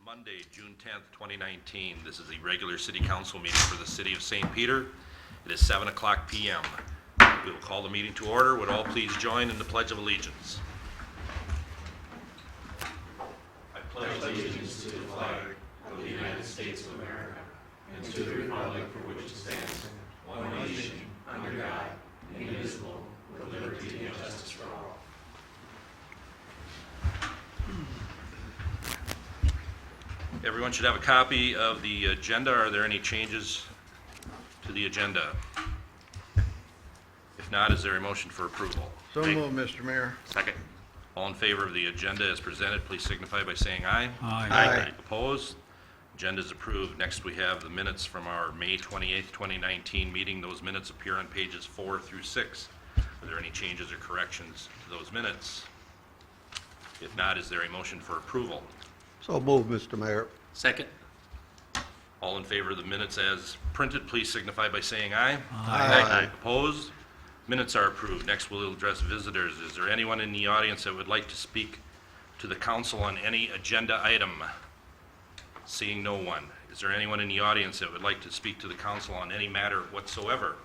Monday, June 10th, 2019. This is the regular city council meeting for the city of St. Peter. It is 7 o'clock p.m. We will call the meeting to order. Would all please join in the Pledge of Allegiance? I pledge allegiance to the flag of the United States of America and to the republic for which it stands, one nation, under God, indivisible, with liberty and justice for all. Everyone should have a copy of the agenda. Are there any changes to the agenda? If not, is there a motion for approval? So moved, Mr. Mayor. Second. All in favor of the agenda as presented, please signify by saying aye. Aye. Opposed? Agenda is approved. Next, we have the minutes from our May 28th, 2019 meeting. Those minutes appear on pages 4 through 6. Are there any changes or corrections to those minutes? If not, is there a motion for approval? So moved, Mr. Mayor. Second. All in favor of the minutes as printed, please signify by saying aye. Aye. Opposed? Minutes are approved. Next, we'll address visitors. Is there anyone in the audience that would like to speak to the council on any agenda item? Seeing no one. Is there anyone in the audience that would like to speak to the council on any matter whatsoever?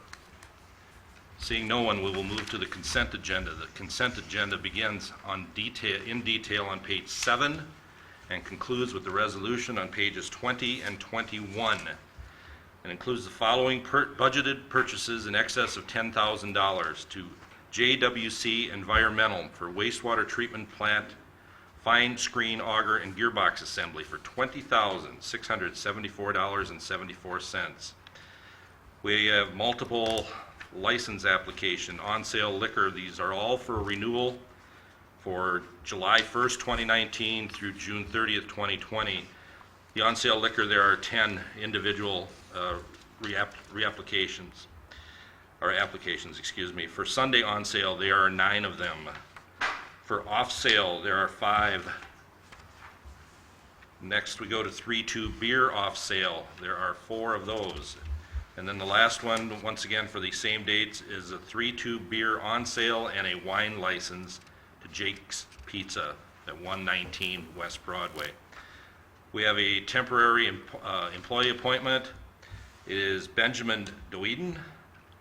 Seeing no one, we will move to the consent agenda. The consent agenda begins in detail on page 7 and concludes with the resolution on pages 20 and 21. It includes the following budgeted purchases in excess of $10,000 to JWC Environmental for wastewater treatment plant, fine screen auger, and gearbox assembly for $20,674.74. We have multiple license application, on-sale liquor. These are all for renewal for July 1st, 2019 through June 30th, 2020. The on-sale liquor, there are 10 individual applications. For Sunday on sale, there are 9 of them. For off sale, there are 5. Next, we go to 3-2 beer off sale. There are 4 of those. And then the last one, once again for the same dates, is a 3-2 beer on sale and a wine license to Jake's Pizza at 119 West Broadway. We have a temporary employee appointment. It is Benjamin Doeden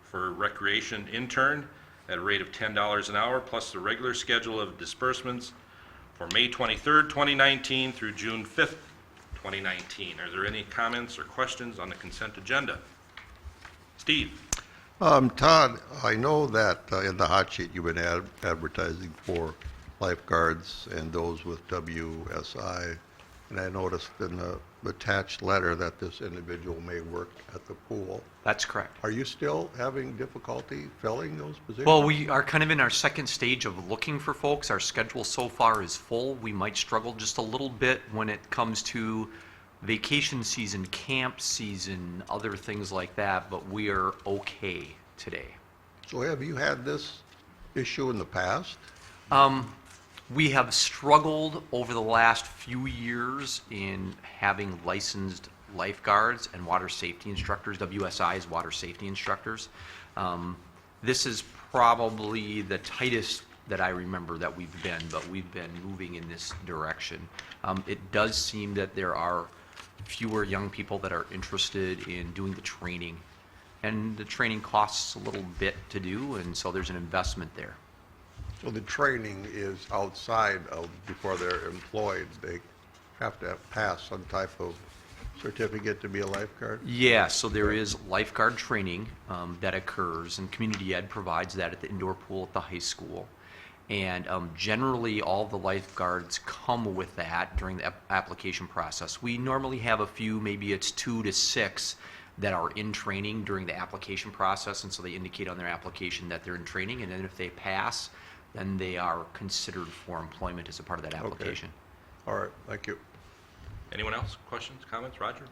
for recreation intern at a rate of $10 an hour, plus the regular schedule of disbursements for May 23rd, 2019 through June 5th, 2019. Are there any comments or questions on the consent agenda? Steve? Todd, I know that in the hot sheet you've been advertising for lifeguards and those with WSI, and I noticed in the attached letter that this individual may work at the pool. That's correct. Are you still having difficulty filling those positions? Well, we are kind of in our second stage of looking for folks. Our schedule so far is full. We might struggle just a little bit when it comes to vacation season, camp season, other things like that, but we are okay today. So have you had this issue in the past? We have struggled over the last few years in having licensed lifeguards and water safety instructors. WSI is water safety instructors. This is probably the tightest that I remember that we've been, but we've been moving in this direction. It does seem that there are fewer young people that are interested in doing the training, and the training costs a little bit to do, and so there's an investment there. So the training is outside of, before they're employed, they have to pass some type of certificate to be a lifeguard? Yeah, so there is lifeguard training that occurs, and Community Ed provides that at the indoor pool at the high school. And generally, all the lifeguards come with that during the application process. We normally have a few, maybe it's 2 to 6, that are in training during the application process, and so they indicate on their application that they're in training, and then if they pass, then they are considered for employment as a part of that application. Okay. All right, thank you. Anyone else? Questions, comments? Roger?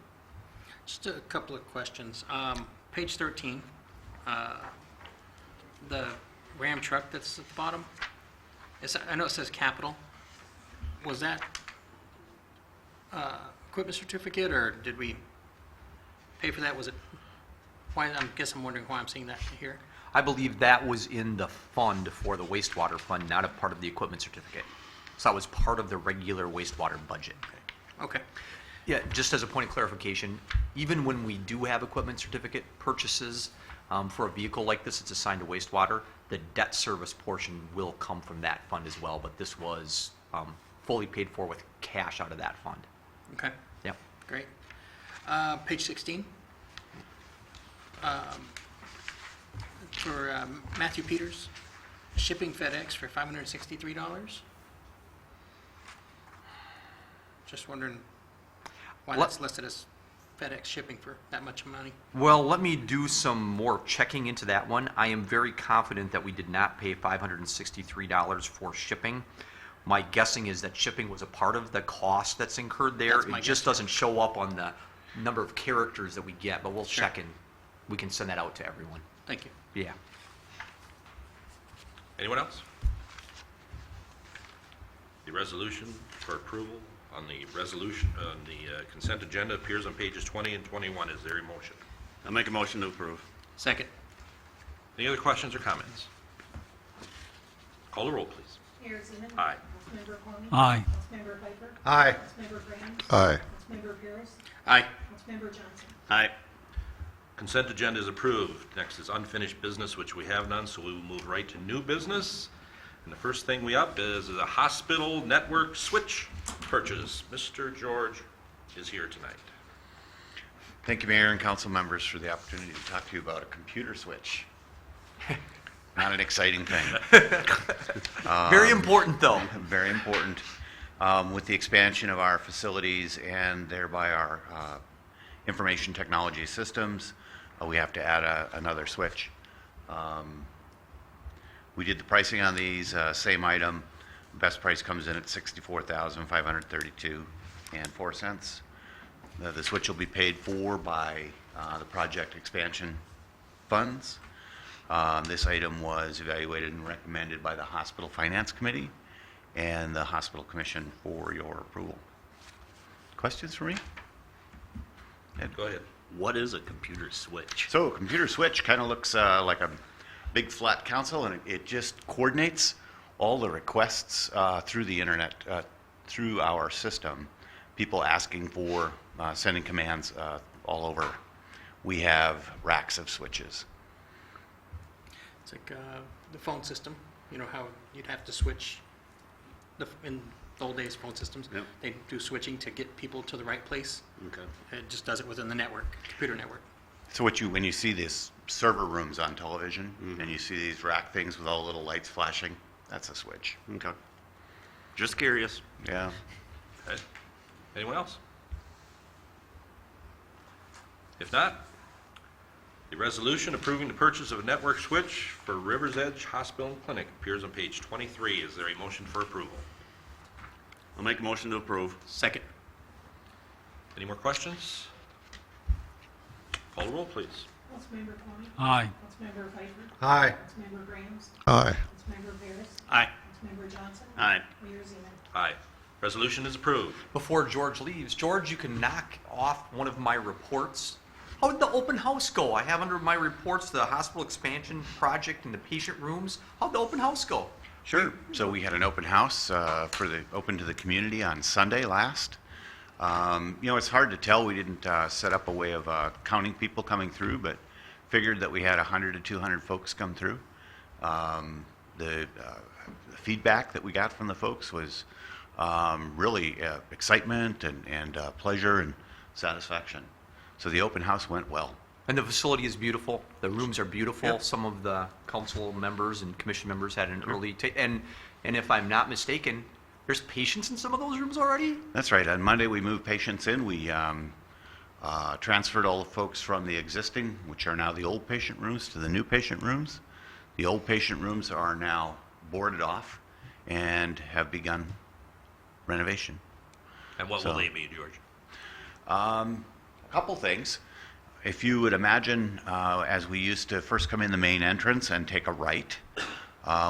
Just a couple of questions. Page 13, the Ram truck that's at the bottom, I know it says capital. Was that equipment certificate, or did we pay for that? Was it, I guess I'm wondering why I'm seeing that here. I believe that was in the fund for the wastewater fund, not a part of the equipment certificate. So that was part of the regular wastewater budget. Okay. Yeah, just as a point of clarification, even when we do have equipment certificate purchases for a vehicle like this, it's assigned to wastewater, the debt service portion will come from that fund as well, but this was fully paid for with cash out of that fund. Okay, Yep. great. Page 16. For Matthew Peters, shipping FedEx for $563. Just wondering why Let- that's listed as FedEx shipping for that much money. Well, let me do some more checking into that one. I am very confident that we did not pay $563 for shipping. My guessing is that shipping was a part of the cost that's incurred there. That's my It just guess, doesn't show up on the number of characters that we get, but we'll Sure. check and we can send that out to everyone. Thank you. Yeah. Anyone else? The resolution for approval on the resolution, on the consent agenda appears on pages 20 and 21. Is there a motion? I'll make a motion to approve. Second. Any other questions or comments? Call the roll, please. Mayor Zeman. Aye. Councilmember Corley. Aye. Councilmember Piper. Aye. Councilmember Graham. Aye. Councilmember Paris. Aye. Councilmember Johnson. Aye. Consent agenda is approved. Next is unfinished business, which we have none, so we will move right to new business. And the first thing we up is a hospital network switch purchase. Mr. George is here tonight. Thank you, Mayor and council members, for the opportunity to talk to you about a computer switch. Not an exciting thing. Very important, though. Very important. With the expansion of our facilities and thereby our information technology systems, we have to add another switch. We did the pricing on these, same item. Best price comes in at $64,532.04. The switch will be paid for by the project expansion funds. This item was evaluated and recommended by the Hospital Finance Committee and the Hospital Commission for your approval. Questions for me? Go ahead. What is a computer switch? So a computer switch kind of looks like a big flat console, and it just coordinates all the requests through the internet, through our system. People asking for, sending commands all over. We have racks of switches. It's like the phone system. You know how you'd have to switch in the old days phone systems. Yep. They do switching to get people to the right place. Okay. It just does it within the network, computer network. So when you see these server rooms on television, and you see these rack things with all the little lights flashing, that's a switch. Okay. Just curious. Yeah. Okay. Anyone else? If not, the resolution approving the purchase of a network switch for Rivers Edge Hospital and Clinic appears on page 23. Is there a motion for approval? I'll make a motion to approve. Second. Any more questions? Call the roll, please. Councilmember Corley. Aye. Councilmember Piper. Aye. Councilmember Graham. Aye. Councilmember Paris. Aye. Councilmember Johnson. Aye. Mayor Zeman. Aye. Resolution is approved. Before George leaves, George, you can knock off one of my reports. How did the open house go? I have under my reports the hospital expansion project and the patient rooms. How'd the open house go? Sure. So we had an open house open to the community on Sunday last. It's hard to tell. We didn't set up a way of counting people coming through, but figured that we had 100 to 200 folks come through. The feedback that we got from the folks was really excitement and pleasure and satisfaction. So the open house went well. And the facility is beautiful. The rooms are beautiful. Yep. Some of the council members and commission members had an early and if I'm not mistaken, there's patients in some of those rooms already? That's right. On Monday, we moved patients in. We transferred all the folks from the existing, which are now the old patient rooms, to the new patient rooms. The old patient rooms are now boarded off and have begun renovation. And what will they be, George? A couple things. If you would imagine, as we used to first come in the main entrance and take a right,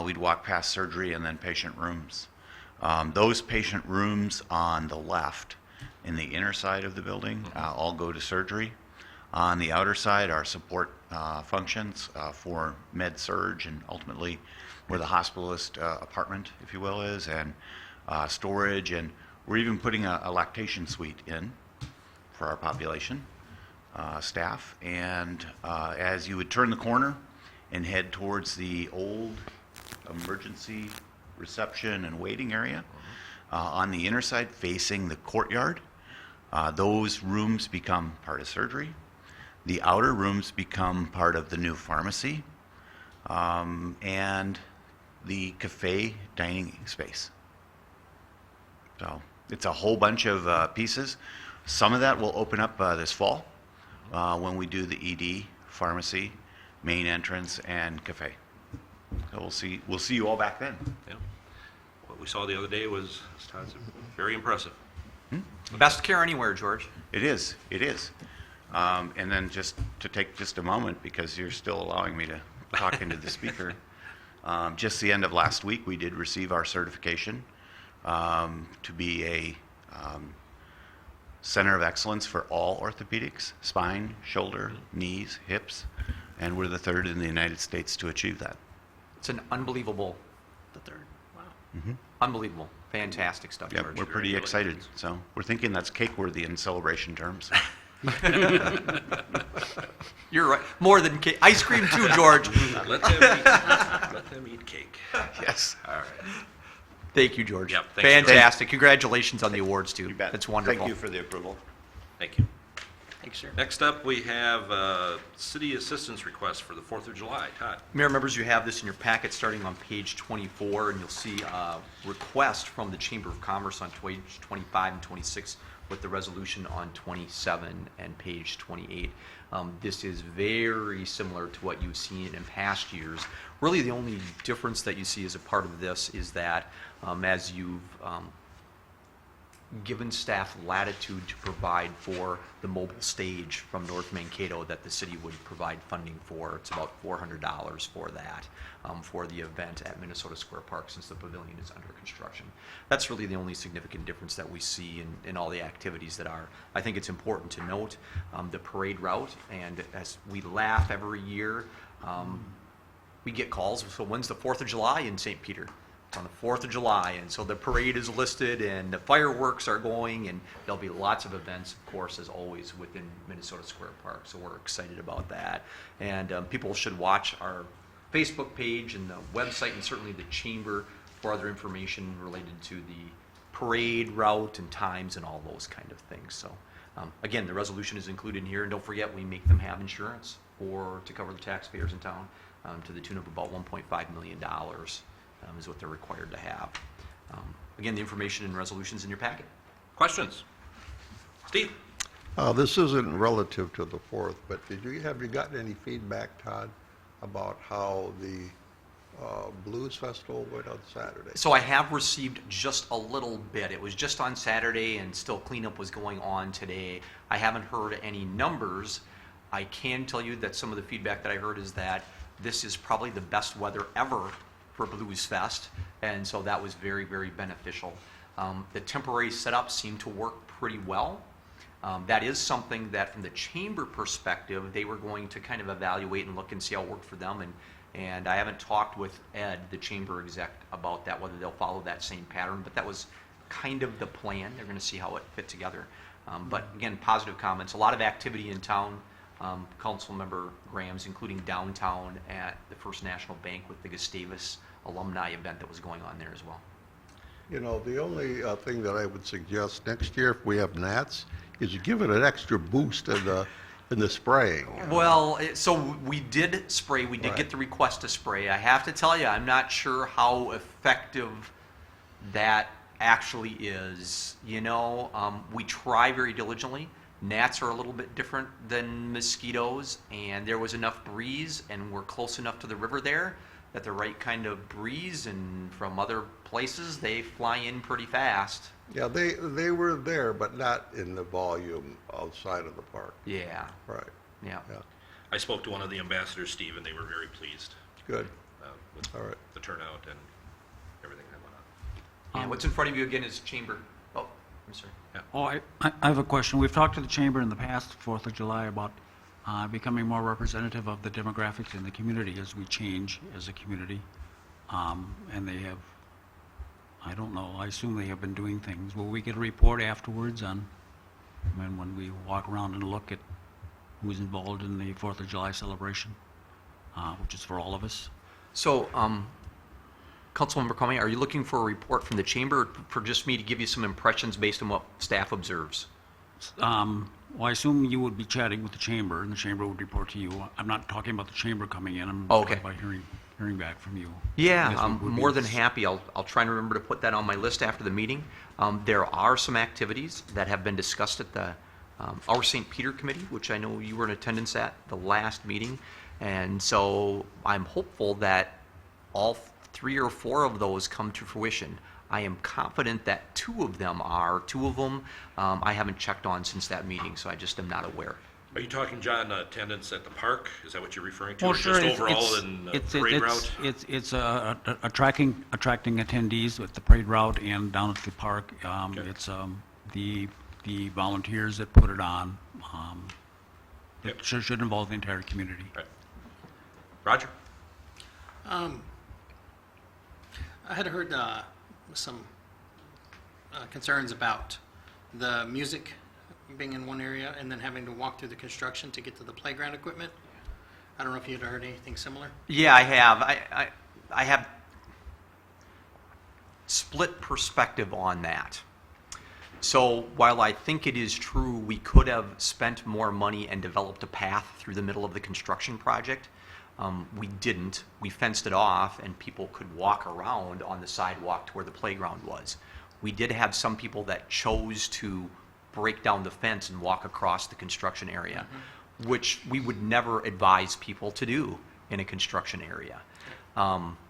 we'd walk past surgery and then patient rooms. Those patient rooms on the left, in the inner side of the building, all go to surgery. On the outer side are support functions for med surg and ultimately where the hospitalist apartment, if you will, is, and storage. And we're even putting a lactation suite in for our population, staff. And as you would turn the corner and head towards the old emergency reception and waiting area, on the inner side facing the courtyard, those rooms become part of surgery. The outer rooms become part of the new pharmacy and the cafe dining space. So it's a whole bunch of pieces. Some of that will open up this fall when we do the ED, pharmacy, main entrance, and cafe. So we'll see you all back then. Yeah. What we saw the other day was, as Todd said, very impressive. Best care anywhere, George. It is. And then just to take just a moment, because you're still allowing me to talk into the speaker, just the end of last week, we did receive our certification to be a center of excellence for all orthopedics, spine, shoulder, knees, hips, and we're the third in the United States to achieve that. It's an unbelievable, The third. Wow. unbelievable, fantastic stuff, Yep, George. we're pretty excited. So we're thinking that's cake-worthy in celebration terms. You're right. More than cake. Ice cream too, George. Let them eat cake. Yes. All right. Thank you, George. Yep, thanks, George. Fantastic. Congratulations on the awards too. You bet. That's wonderful. Thank you for the approval. Thank you. Thanks, sir. Next up, we have city assistance request for the 4th of July. Todd? Mayor members, you have this in your packet starting on page 24, and you'll see a request from the Chamber of Commerce on page 25 and 26 with the resolution on 27 and page 28. This is very similar to what you've seen in past years. Really, the only difference that you see as a part of this is that as you've given staff latitude to provide for the mobile stage from North Mankato that the city would provide funding for. It's about $400 for that, for the event at Minnesota Square Park since the pavilion is under construction. That's really the only significant difference that we see in all the activities that are. I think it's important to note the parade route, and as we laugh every year, we get calls, so when's the 4th of July in St. Peter? It's on the 4th of July, and so the parade is listed, and the fireworks are going, and there'll be lots of events, of course, as always, within Minnesota Square Park, so we're excited about that. And people should watch our Facebook page and the website, and certainly the chamber for other information related to the parade route and times and all those kind of things. So, again, the resolution is included in here, and don't forget, we make them have insurance or to cover the taxpayers in town to the tune of about $1.5 million. Is what they're required to have. Again, the information and resolutions in your packet. Questions? Steve? This isn't relative to the 4th, but have you gotten any feedback, Todd, about how the Blues Festival went on Saturday? So I have received just a little bit. It was just on Saturday, and still cleanup was going on today. I haven't heard any numbers. I can tell you that some of the feedback that I heard is that this is probably the best weather ever for Blues Fest, and so that was very, very beneficial. The temporary setup seemed to work pretty well. That is something that from the chamber perspective, they were going to kind of evaluate and look and see how it worked for them, and I haven't talked with Ed, the chamber exec, about that, whether they'll follow that same pattern, but that was kind of the plan. They're going to see how it fit together. But again, positive comments, a lot of activity in town. Councilmember Graham's, including downtown at the First National Bank with the Gustavus alumni event that was going on there as well. You know, the only thing that I would suggest next year, if we have gnats, is you give it an extra boost in the spraying. Well, so we did spray. We did Right. get the request to spray. I have to tell you, I'm not sure how effective that actually is. You know, we try very diligently. Gnats are a little bit different than mosquitoes, and there was enough breeze, and we're close enough to the river there that the right kind of breeze, and from other places, they fly in pretty fast. Yeah, they were there, but not in the volume outside of the park. Yeah, Right, yeah. yeah, I spoke to one of the ambassadors, Steve, and they were very pleased good, with all right. the turnout and everything that went on. And what's in front of you again is chamber. Oh, I'm sorry. Oh, I have a question. We've talked to the chamber in the past, 4th of July, about becoming more representative of the demographics in the community as we change as a community. And they have, I don't know, I assume they have been doing things. Will we get a report afterwards on and when we walk around and look at who's involved in the 4th of July celebration, which is for all of us. So, Councilmember Comey, are you looking for a report from the chamber or for just me to give you some impressions based on what staff observes? Well, I assume you would be chatting with the chamber, and the chamber would report to you. I'm not talking about the chamber coming in. I'm Okay. talking about hearing back from you. Yeah, Yes, I'm would be- more than happy. I'll try and remember to put that on my list after the meeting. There are some activities that have been discussed at the Our St. Peter Committee, which I know you were in attendance at the last meeting. And so I'm hopeful that all 3 or 4 of those come to fruition. I am confident that 2 of them are. 2 of them I haven't checked on since that meeting, so I just am not aware. Are you talking, John, attendance at the park? Is that what you're referring to? Well, Or sure, just it's- overall it's- in it's- parade it's- route? It's attracting attendees with the parade route and down at the park. Okay. It's the volunteers that put it on. Yep. It should involve the entire community. Right. Roger? I had heard some concerns about the music being in one area and then having to walk through the construction to get to the playground equipment. I don't know if you had heard anything similar. Yeah, I have. I have split perspective on that. So while I think it is true we could have spent more money and developed a path through the middle of the construction project, we didn't. We fenced it off and people could walk around on the sidewalk to where the playground was. We did have some people that chose to break down the fence and walk across the construction area, which we would never advise people to do in a construction area.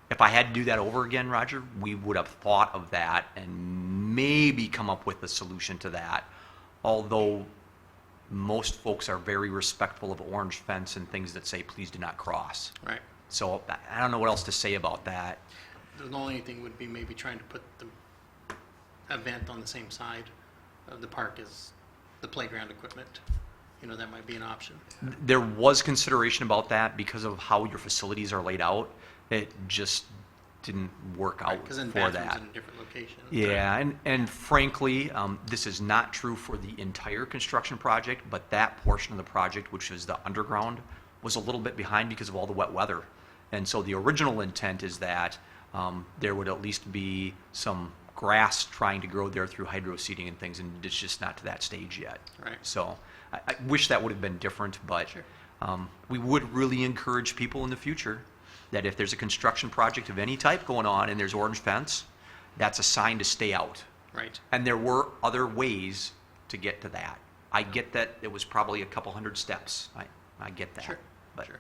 If I had to do that over again, Roger, we would have thought of that and maybe come up with a solution to that. Although most folks are very respectful of orange fence and things that say, please do not cross. Right. So I don't know what else to say about that. The only thing would be maybe trying to put the event on the same side of the park as the playground equipment. You know, that might be an option. There was consideration about that because of how your facilities are laid out. It just didn't work out Because then for bathrooms that. in a different location. Yeah, and frankly, this is not true for the entire construction project, but that portion of the project, which is the underground, was a little bit behind because of all the wet weather. And so the original intent is that there would at least be some grass trying to grow there through hydro seeding and things, and it's just not to that stage yet. Right. So I wish that would have been different, but we would really encourage people in the future that if there's a construction project of any type going on and there's orange fence, that's a sign to stay out. Right. And there were other ways to get to that. I get that it was probably a couple hundred steps. I get that. Sure. But, Sure.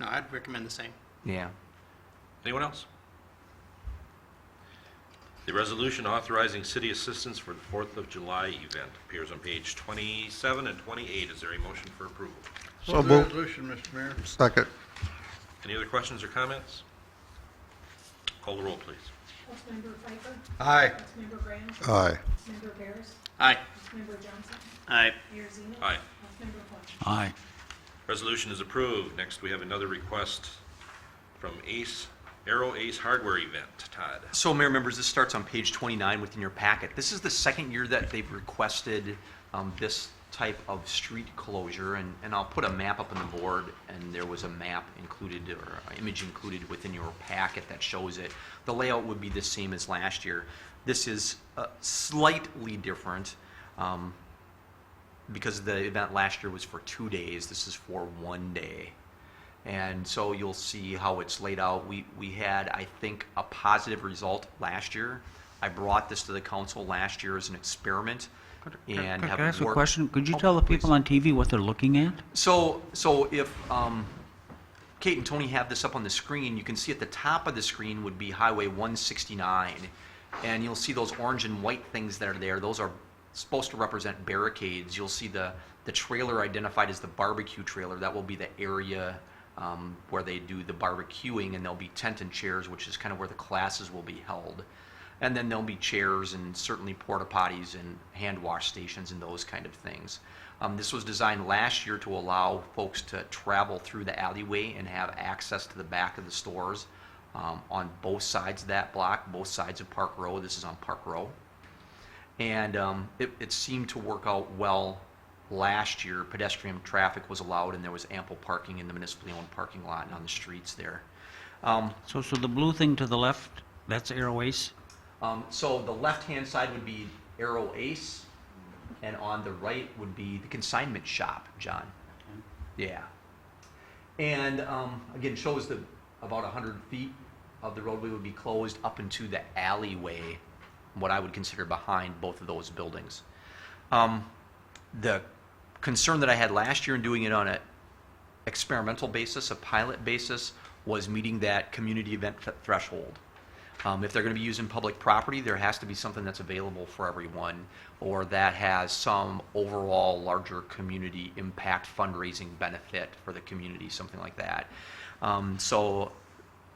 No, I'd recommend the same. yeah. Anyone else? The resolution authorizing city assistance for the 4th of July event appears on page 27 and 28. Is there a motion for approval? So moved. Resolution, Mr. Mayor. Second. Any other questions or comments? Call the roll, please. Councilmember Pfeiffer. Aye. Councilmember Graham. Aye. Councilmember Barris. Aye. Councilmember Johnson. Aye. Mayor Zeno. Aye. Councilmember Fletcher. Aye. Resolution is approved. Next, we have another request from Aero Ace Hardware event. Todd. So, Mayor members, this starts on page 29 within your packet. This is the second year that they've requested this type of street closure, and I'll put a map up on the board, and there was a map included, or an image included within your packet that shows it. The layout would be the same as last year. This is slightly different because the event last year was for 2 days. This is for 1 day. And so you'll see how it's laid out. We had, I think, a positive result last year. I brought this to the council last year as an experiment and Can have I ask a worked- question? Could you Oh, tell the people please. on TV what they're looking at? So if Kate and Tony have this up on the screen, you can see at the top of the screen would be Highway 169. And you'll see those orange and white things that are there. Those are supposed to represent barricades. You'll see the trailer identified as the barbecue trailer. That will be the area where they do the barbecuing, and there'll be tent and chairs, which is kind of where the classes will be held. And then there'll be chairs and certainly porta potties and hand wash stations and those kind of things. This was designed last year to allow folks to travel through the alleyway and have access to the back of the stores on both sides of that block, both sides of Park Row. This is on Park Row. And it seemed to work out well last year, pedestrian traffic was allowed and there was ample parking in the municipally owned parking lot and on the streets there. So the blue thing to the left, that's Aero Ace? So the left-hand side would be Aero Ace, and on the right would be the consignment shop, John. Yeah. And again, shows that about 100 feet of the roadway would be closed up into the alleyway, what I would consider behind both of those buildings. The concern that I had last year in doing it on an experimental basis, a pilot basis, was meeting that community event threshold. If they're going to be using public property, there has to be something that's available for everyone, or that has some overall larger community impact fundraising benefit for the community, something like that. So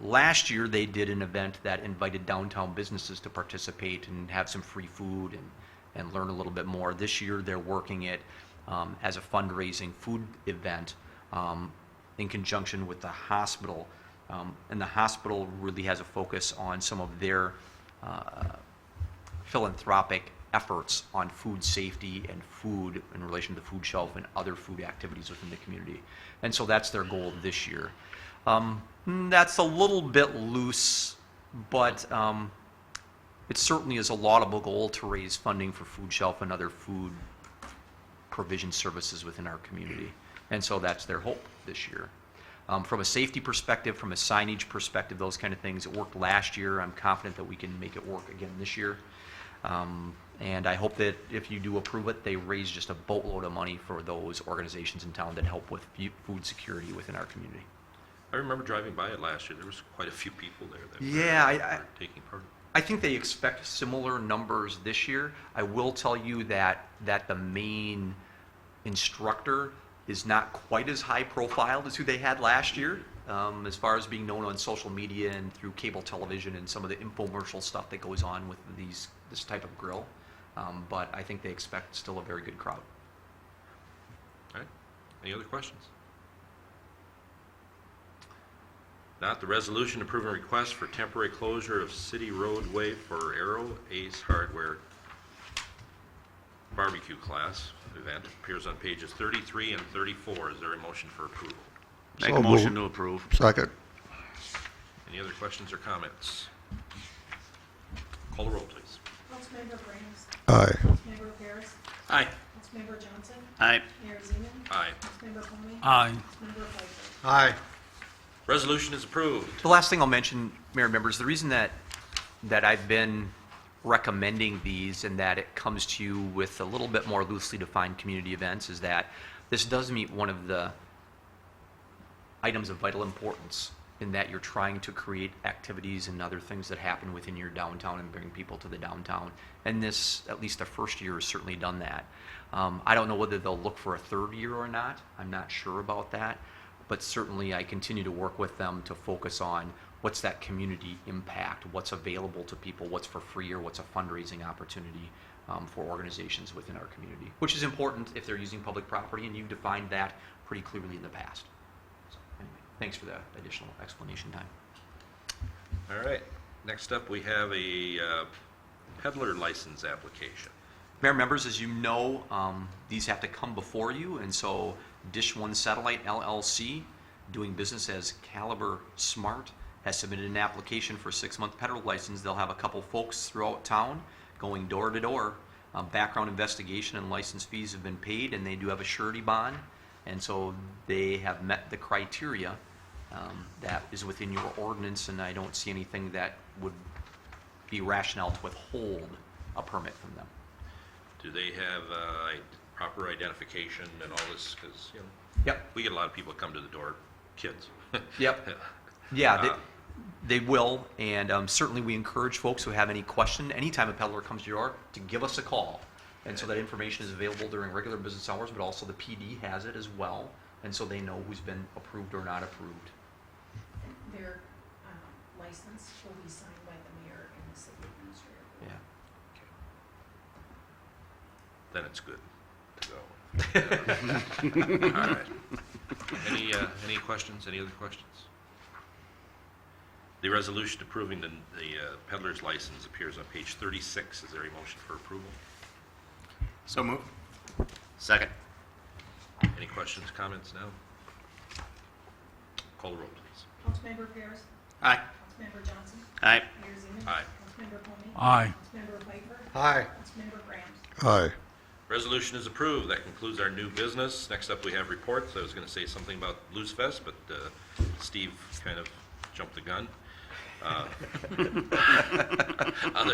last year they did an event that invited downtown businesses to participate and have some free food and learn a little bit more. This year they're working it as a fundraising food event in conjunction with the hospital. And the hospital really has a focus on some of their philanthropic efforts on food safety and food in relation to the food shelf and other food activities within the community. And so that's their goal this year. That's a little bit loose, but it certainly is a laudable goal to raise funding for food shelf and other food provision services within our community. And so that's their hope this year. From a safety perspective, from a signage perspective, those kind of things, it worked last year. I'm confident that we can make it work again this year. And I hope that if you do approve it, they raise just a boatload of money for those organizations in town that help with food security within our community. I remember driving by it last year. There was quite a few people there that were taking part. I think they expect similar numbers this year. I will tell you that the main instructor is not quite as high profile as who they had last year, as far as being known on social media and through cable television and some of the infomercial stuff that goes on with this type of grill. But I think they expect still a very good crowd. All right. Any other questions? Not, the resolution approving request for temporary closure of city roadway for Aero Ace Hardware barbecue class event appears on pages 33 and 34. Is there a motion for approval? Make So a motion moved. to approve. Second. Any other questions or comments? Call the roll, please. Councilmember Grams. Aye. Councilmember Paris. Aye. Councilmember Johnson. Aye. Mayor Zeman. Aye. Councilmember Coney. Aye. Councilmember Pfeiffer. Aye. Resolution is approved. The last thing I'll mention, Mayor and members, the reason that I've been recommending these and that it comes to you with a little bit more loosely defined community events is that this does meet one of the items of vital importance in that you're trying to create activities and other things that happen within your downtown and bring people to the downtown. And this, at least the first year, has certainly done that. I don't know whether they'll look for a third year or not. I'm not sure about that. But certainly I continue to work with them to focus on what's that community impact, what's available to people, what's for free, or what's a fundraising opportunity for organizations within our community, which is important if they're using public property, and you've defined that pretty clearly in the past. So anyway, thanks for the additional explanation time. All right. Next up, we have a peddler license application. Mayor members, as you know, these have to come before you, and so Dish One Satellite LLC, doing business as Caliber Smart, has submitted an application for a 6-month peddler license. They'll have a couple folks throughout town going door to door. Background investigation and license fees have been paid, and they do have a surety bond, and so they have met the criteria that is within your ordinance, and I don't see anything that would be rationale to withhold a permit from them. Do they have proper identification and all this? Because, you know, Yep. we get a lot of people that come to the door, kids. Yep. Yeah, they will, and certainly we encourage folks who have any question, anytime a peddler comes to your door, to give us a call. And so that information is available during regular business hours, but also the PD has it as well, and so they know who's been approved or not approved. Their license will be signed by the mayor and the city administrator. Yeah. Then it's good to go. All right. Any questions? Any other questions? The resolution approving the peddler's license appears on page 36. Is there a motion for approval? So move. Second. Any questions, comments now? Call the roll, please. Councilmember Pierce. Aye. Councilmember Johnson. Aye. Mayor Zeman. Aye. Councilmember Koenig. Aye. Councilmember Piper. Aye. Councilmember Graham. Aye. Resolution is approved. That concludes our new business. Next up, we have reports. I was going to say something about Blues Fest, but Steve kind of jumped the gun. Other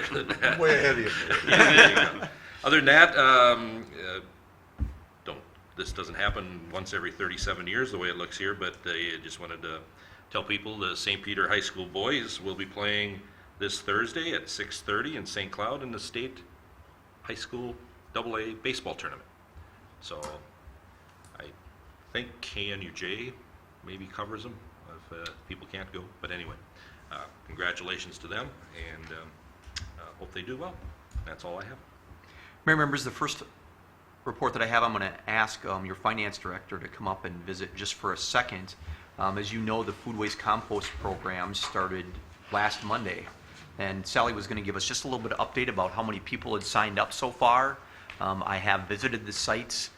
than that, Way ahead of you. there you go. Other than that, this doesn't happen once every 37 years the way it looks here, but I just wanted to tell people the St. Peter High School boys will be playing this Thursday at 6:30 in St. Cloud in the state high school AA baseball tournament. So I think KNUJ maybe covers them if people can't go. But anyway, congratulations to them, and hope they do well. That's all I have. Mayor, members, the first report that I have, I'm going to ask your finance director to come up and visit just for a second. As you know, the food waste compost program started last Monday, and Sally was going to give us just a little bit of update about how many people had signed up so far. I have visited the sites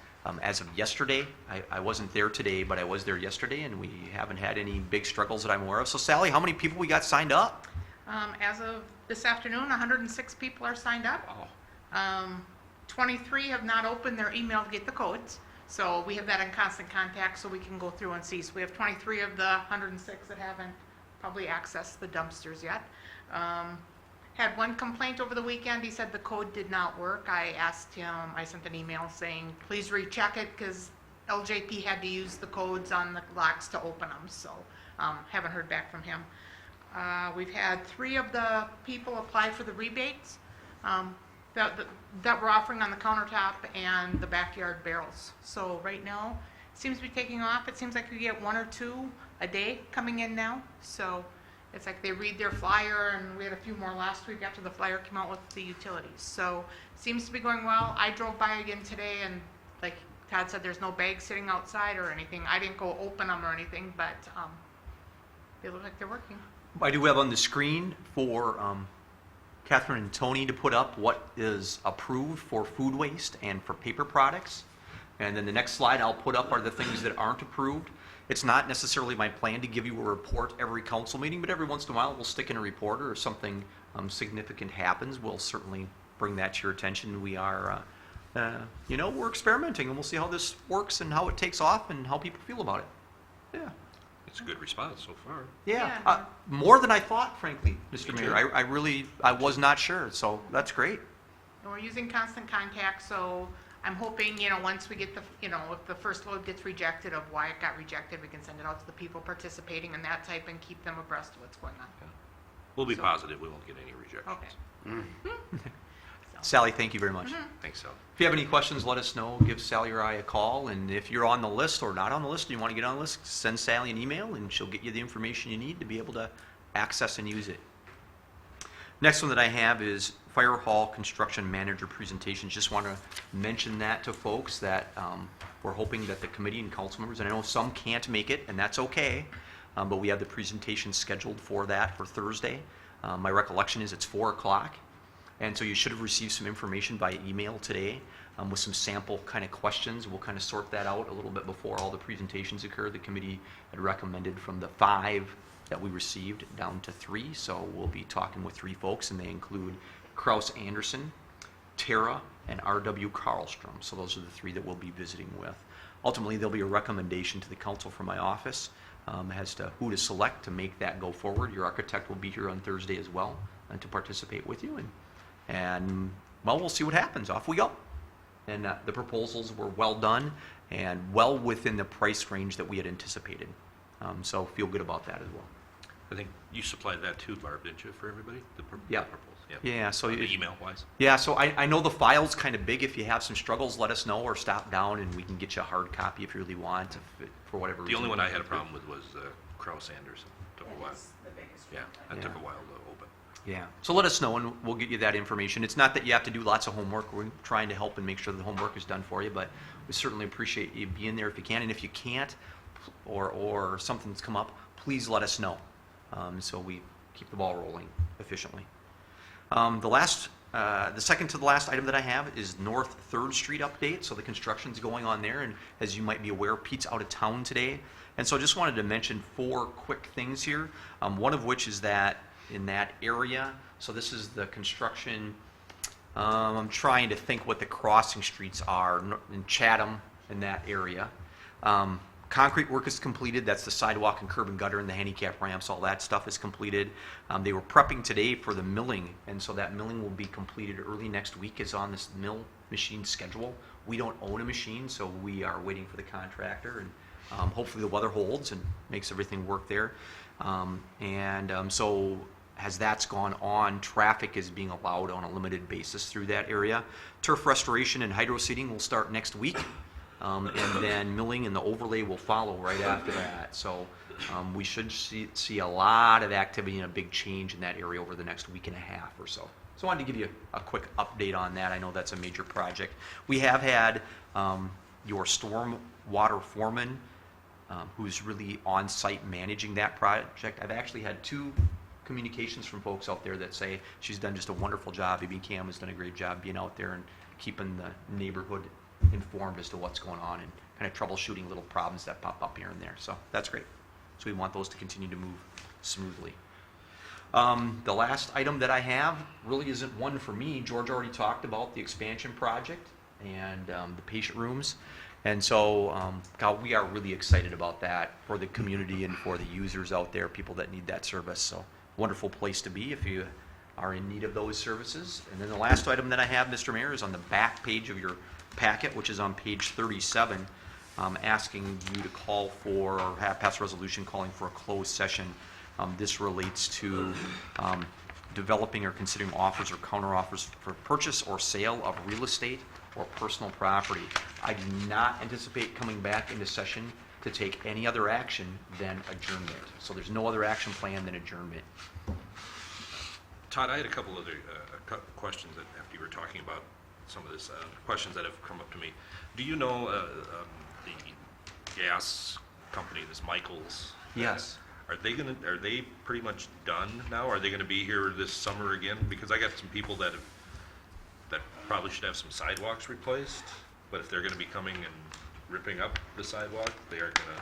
as of yesterday. I wasn't there today, but I was there yesterday, and we haven't had any big struggles that I'm aware of. So Sally, how many people we got signed up? As of this afternoon, 106 people are signed up. Wow. 23 have not opened their email to get the codes, so we have that in constant contact so we can go through and see. So we have 23 of the 106 that haven't probably accessed the dumpsters yet. Had one complaint over the weekend. He said the code did not work. I asked him, I sent an email saying, please recheck it because LJP had to use the codes on the locks to open them, so haven't heard back from him. We've had 3 of the people apply for the rebates that we're offering on the countertop and the backyard barrels. So right now, it seems to be taking off. It seems like we get 1 or 2 a day coming in now. So it's like they read their flyer, and we had a few more last week after the flyer came out with the utilities. So it seems to be going well. I drove by again today, and like Todd said, there's no bags sitting outside or anything. I didn't go open them or anything, but they look like they're working. I do have on the screen for Catherine and Tony to put up what is approved for food waste and for paper products. And then the next slide I'll put up are the things that aren't approved. It's not necessarily my plan to give you a report every council meeting, but every once in a while we'll stick in a report, or if something significant happens, we'll certainly bring that to your attention. We are, we're experimenting, and we'll see how this works and how it takes off and how people feel about it. Yeah. It's a good response so far. Yeah, Yeah. more than I thought, frankly, Mr. Me Mayor. too. I was not sure, so that's great. And we're using constant contact, so I'm hoping, once we get if the first load gets rejected of why it got rejected, we can send it out to the people participating in that type and keep them abreast of what's going on. We'll be positive we won't get any rejections. Okay. Sally, thank you very much. Thanks, Sal. If you have any questions, let us know. Give Sally or I a call, and if you're on the list or not on the list and you want to get on the list, send Sally an email, and she'll get you the information you need to be able to access and use it. Next one that I have is Fire Hall Construction Manager presentation. Just want to mention that to folks that we're hoping that the committee and council members, and I know some can't make it, and that's okay, but we have the presentation scheduled for that for Thursday. My recollection is it's 4 o'clock, and so you should have received some information by email today with some sample kind of questions. We'll kind of sort that out a little bit before all the presentations occur. The committee had recommended from the 5 that we received down to 3, so we'll be talking with 3 folks, and they include Kraus Anderson, Tara, and R.W. Karlstrom. So those are the 3 that we'll be visiting with. Ultimately, there'll be a recommendation to the council from my office as to who to select to make that go forward. Your architect will be here on Thursday as well to participate with you, and we'll see what happens. Off we go. And the proposals were well done and well within the price range that we had anticipated. So feel good about that as well. I think you supplied that too, Barb, didn't you, for everybody? Yeah. proposal. Yeah, so The email-wise. Yeah, so I know the file's kind of big. If you have some struggles, let us know, or stop down and we can get you a hard copy if you really want, for whatever reason. The only one I had a problem with was Kraus Anderson. Took a while. That was the biggest Yeah, one. that took a while to open. Yeah, so let us know and we'll get you that information. It's not that you have to do lots of homework. We're trying to help and make sure the homework is done for you, but we certainly appreciate you being there if you can. And if you can't, or something's come up, please let us know, so we keep the ball rolling efficiently. The last The second to the last item that I have is North 3rd Street update. So the construction's going on there, and as you might be aware, Pete's out of town today. And so I just wanted to mention 4 quick things here. One of which is that in that area, so this is the construction, I'm trying to think what the crossing streets are in Chatham, in that area. Concrete work is completed. That's the sidewalk and curb and gutter and the handicap ramps. All that stuff is completed. They were prepping today for the milling, and so that milling will be completed early next week. Is on this mill machine schedule. We don't own a machine, so we are waiting for the contractor, and hopefully the weather holds and makes everything work there. So as that's gone on, traffic is being allowed on a limited basis through that area. Turf restoration and hydro seeding will start next week. And then milling and the overlay will follow right after that. So we should see a lot of activity and a big change in that area over the next week and a half or so. So I wanted to give you a quick update on that. I know that's a major project. We have had your storm water foreman, who's really on site managing that project. I've actually had 2 communications from folks out there that say she's done just a wonderful job. BB Cam has done a great job being out there and keeping the neighborhood informed as to what's going on and kind of troubleshooting little problems that pop up here and there. So that's great. So we want those to continue to move smoothly. The last item that I have really isn't one for me. George already talked about the expansion project and the patient rooms. And so we are really excited about that for the community and for the users out there, people that need that service. So wonderful place to be if you are in need of those services. And then the last item that I have, Mr. Mayor, is on the back page of your packet, which is on page 37, asking you to call for or pass a resolution calling for a closed session. This relates to developing or considering offers or counteroffers for purchase or sale of real estate or personal property. I do not anticipate coming back into session to take any other action than adjournment. So there's no other action plan than adjournment. Todd, I had a couple other questions that after you were talking about some of this, questions that have come up to me. Do you know the gas company, this Michael's? Yes. Are they pretty much done now? Are they gonna be here this summer again? Because I got some people that probably should have some sidewalks replaced, but if they're gonna be coming and ripping up the sidewalk, they aren't gonna,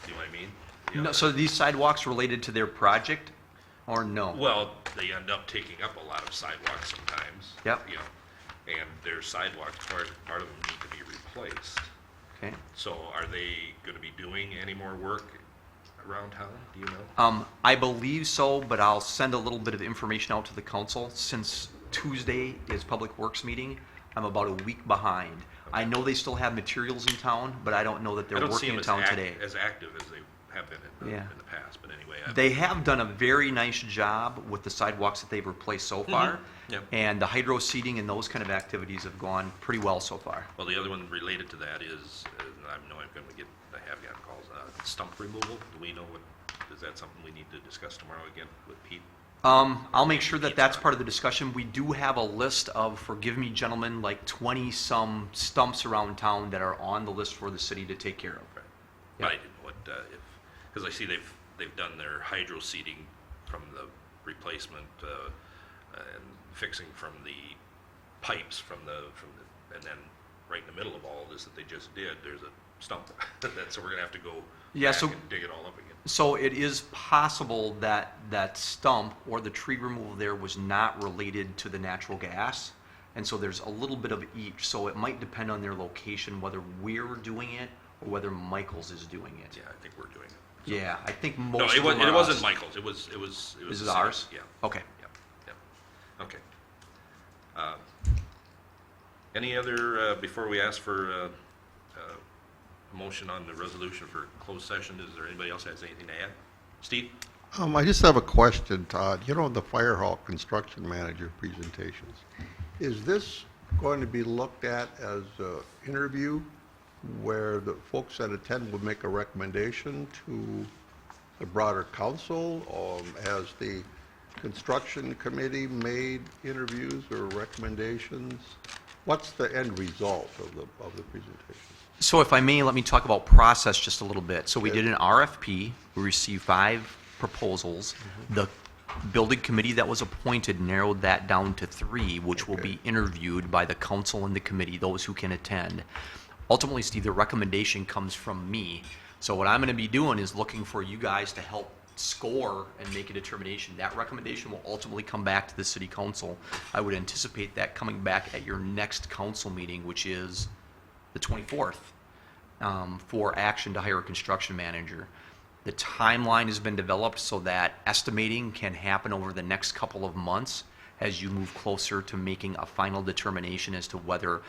you know what I mean? You know, No, so these sidewalks related to their project or no? well, they end up taking up a lot of sidewalks sometimes. Yep. You know, and their sidewalks, part of them need to be replaced. Okay. So are they gonna be doing any more work around town? Do you know? I believe so, but I'll send a little bit of information out to the council. Since Tuesday is Public Works meeting, I'm about a week behind. I know they still have materials in town, but I don't know that I they're don't see working them in as town today. as active as they have been in Yeah. the past, but anyway. They have done a very nice job with the sidewalks that they've replaced so far. Yep. And the hydro seeding and those kind of activities have gone pretty well so far. Well, the other one related to that is, I know I'm gonna I have gotten calls, stump removal. Do we know is that something we need to discuss tomorrow again with Pete? I'll make sure that that's part of the discussion. We do have a list of, forgive me, gentlemen, like 20-some stumps around town that are on the list for the city to take care of. Right. But I didn't know what, because I see they've done their hydro seeding from the replacement, and fixing from the pipes and then right in the middle of all of this that they just did, there's a stump. So we're gonna have to go Yeah, back so- and dig it all up again. So it is possible that that stump or the tree removal there was not related to the natural gas. And so there's a little bit of each. So it might depend on their location, whether we're doing it or whether Michael's is doing it. Yeah, I think we're doing it. Yeah, I think No, most it of them wasn't, are it wasn't us. Michael's. It was. Is the it ours? city. Yeah. Okay. Yeah. Okay. Any other, before we ask for a motion on the resolution for closed session, is there anybody else that has anything to add? Steve? I just have a question, Todd. You know, the fire hall construction manager presentations. Is this going to be looked at as an interview where the folks that attend would make a recommendation to the broader council? Has the construction committee made interviews or recommendations? What's the end result of the presentation? So if I may, let me talk about process just a little bit. So we Okay. did an RFP. We received 5 proposals. The building committee that was appointed narrowed that down to 3, which will Okay. be interviewed by the council and the committee, those who can attend. Ultimately, Steve, the recommendation comes from me. So what I'm going to be doing is looking for you guys to help score and make a determination. That recommendation will ultimately come back to the city council. I would anticipate that coming back at your next council meeting, which is the 24th, for action to hire a construction manager. The timeline has been developed so that estimating can happen over the next couple of months as you move closer to making a final determination as to whether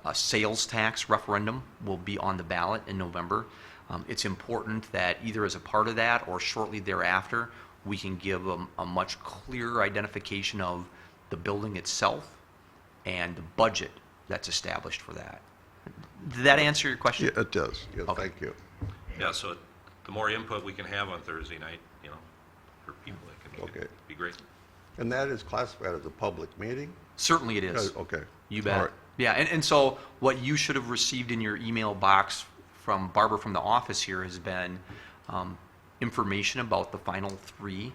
a sales tax referendum will be on the ballot in November. It's important that either as a part of that or shortly thereafter, we can give a much clearer identification of the building itself and the budget that's established for that. Did that answer your question? Yeah, it does. Yeah, Okay. thank you. Yeah, so the more input we can have on Thursday night, for people that can make Okay. it, be great. And that is classified as a public meeting? Certainly it is. Okay. You All bet. right. Yeah, and so what you should have received in your email box from Barbara from the office here has been information about the final 3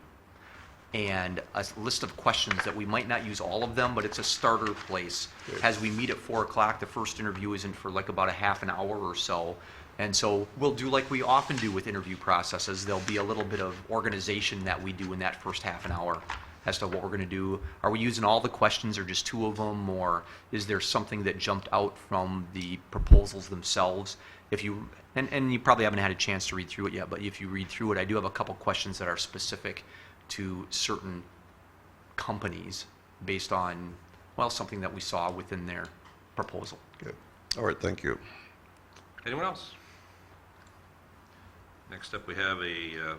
and a list of questions that we might not use all of them, but it's a starter place. Good. As we meet at 4 o'clock, the first interview isn't for like about a half an hour or so. And so we'll do like we often do with interview processes. There'll be a little bit of organization that we do in that first half an hour as to what we're going to do. Are we using all the questions or just 2 of them? Or is there something that jumped out from the proposals themselves? If you, and you probably haven't had a chance to read through it yet, but if you read through it, I do have a couple questions that are specific to certain companies based on, well, something that we saw within their proposal. Good. All right, thank you. Anyone else? Next up, we have a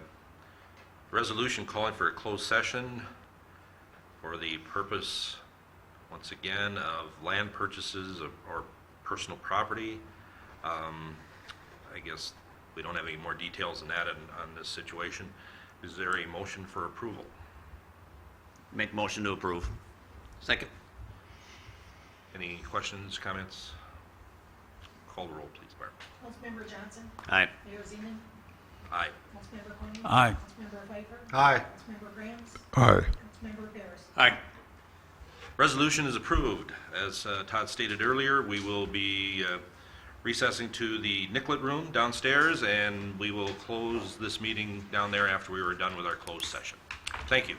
resolution calling for a closed session for the purpose, once again, of land purchases or personal property. I guess we don't have any more details than that on this situation. Is there a motion for approval? Make motion to approve. Second. Any questions, comments? Call the roll, please, Barb. Councilmember Johnson? Aye. Mayor Zeman? Aye. Councilmember Quinn? Aye. Councilmember Pfeiffer? Aye. Councilmember Grams? Aye. Councilmember Barris? Aye. Resolution is approved. As Todd stated earlier, we will be recessing to the Nicollet Room downstairs, and we will close this meeting down there after we were done with our closed session. Thank you.